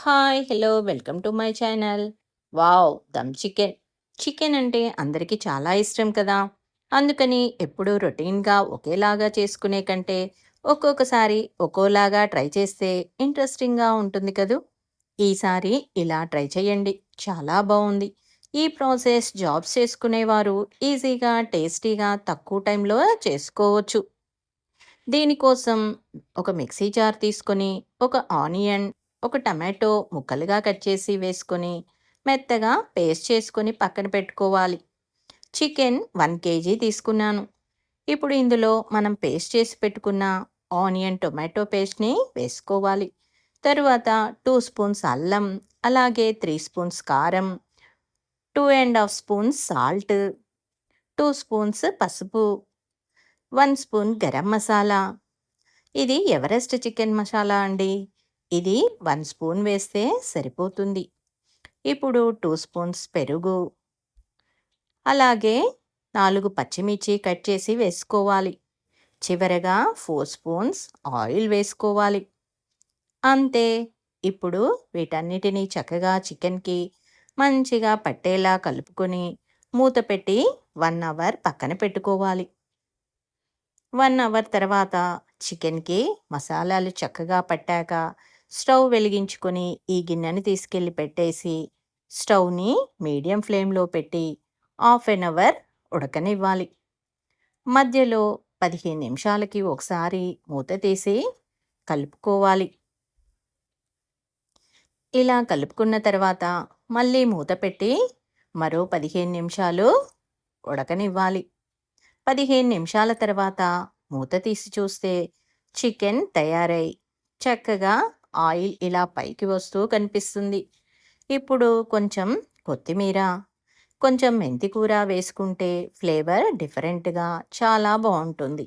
Hi! Hello! Welcome to my channel. Wow! Dum chicken. Chicken అంటే అందరికీ చాలా ఇష్టం కదా! అందుకని ఎప్పుడూ రొటీన్‌గా ఒకేలాగా చేసుకునే కంటే, ఒక్కొక్కసారి ఒక్కోలాగా ట్రై చేస్తే ఇంట్రెస్టింగ్‌గా ఉంటుంది కదూ! ఈసారి ఇలా ట్రై చేయండి. చాలా బావుంది. ఈ ప్రాసెస్ జాబ్స్ చేసుకునేవారు ఈజీగా, టేస్టీగా తక్కువ టైంలో చేసుకోవచ్చు. దీనికోసం ఒక మిక్సీ జార్ తీసుకొని, ఒక ఆనియన్, ఒక టమాటో ముక్కలుగా కట్ చేసి వేసుకొని, మెత్తగా పేస్ట్ చేసుకొని పక్కన పెట్టుకోవాలి. చికెన్ 1 కేజీ తీసుకున్నాను. ఇప్పుడు ఇందులో మనం పేస్ట్ చేసి పెట్టుకున్న ఆనియన్, టొమాటో పేస్ట్‌ని వేసుకోవాలి. తరువాత 2 స్పూన్స్ అల్లం, అలాగే 3 స్పూన్స్ కారం, 2 ½ స్పూన్స్ సాల్ట్, 2 స్పూన్స్ పసుపు, 1 స్పూన్ గరం మసాలా. ఇది ఎవరెస్ట్ చికెన్ మసాలా అండి. ఇది 1 స్పూన్ వేస్తే సరిపోతుంది. ఇప్పుడు 2 స్పూన్స్ పెరుగు, అలాగే 4 పచ్చిమిర్చి కట్ చేసి వేసుకోవాలి. చివరగా 4 స్పూన్స్ ఆయిల్ వేసుకోవాలి. అంతే. ఇప్పుడు వీటన్నిటిని చక్కగా చికెన్‌కి మంచిగా పట్టేలా కలుపుకొని మూత పెట్టి 1 అవర్ పక్కన పెట్టుకోవాలి. 1 అవర్ తర్వాత చికెన్‌కి మసాలాలు చక్కగా పట్టాక స్టవ్ వెలిగించుకొని ఈ గిన్నెని తీసుకెళ్ళి పెట్టేసి స్టవ్‌ని మీడియం ఫ్లేమ్‌లో పెట్టి హాఫ్ ఎన్ అవర్ ఉడకనివ్వాలి. మధ్యలో 15 నిమిషాలకి ఒకసారి మూత తీసి కలుపుకోవాలి. ఇలా కలుపుకున్న తర్వాత మళ్ళీ మూత పెట్టి మరో 15 నిమిషాలు ఉడకనివ్వాలి. 15 నిమిషాల తర్వాత మూత తీసి చూస్తే చికెన్ తయారై చక్కగా ఆయిల్ ఇలా పైకి వస్తూ కనిపిస్తుంది. ఇప్పుడు కొంచెం కొత్తిమీర, కొంచెం మెంతి కూర వేసుకుంటే ఫ్లేవర్ డిఫరెంట్‌గా చాలా బావుంటుంది.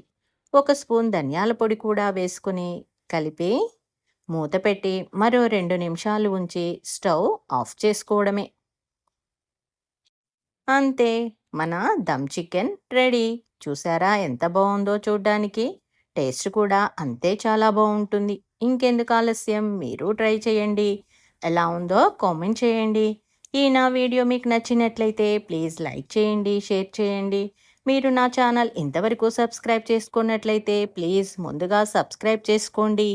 ఒక స్పూన్ ధనియాల పొడి కూడా వేసుకొని కలిపి మూత పెట్టి మరో 2 నిమిషాలు ఉంచి స్టవ్ ఆఫ్ చేసుకోవడమే. అంతే. మన దమ్ చికెన్ రెడీ. చూసారా ఎంత బావుందో చూడ్డానికి? టేస్ట్ కూడా అంతే చాలా బావుంటుంది. ఇంకెందుకు ఆలస్యం మీరు ట్రై చేయండి. ఎలా ఉందో కామెంట్ చేయండి. ఈ నా వీడియో మీకు నచ్చినట్లయితే ప్లీజ్ లైక్ చేయండి, షేర్ చేయండి. మీరు నా ఛానల్ ఇంతవరకు సబ్స్క్రైబ్ చేసుకున్నట్లయితే ప్లీజ్ ముందుగా సబ్స్క్రైబ్ చేసుకోండి.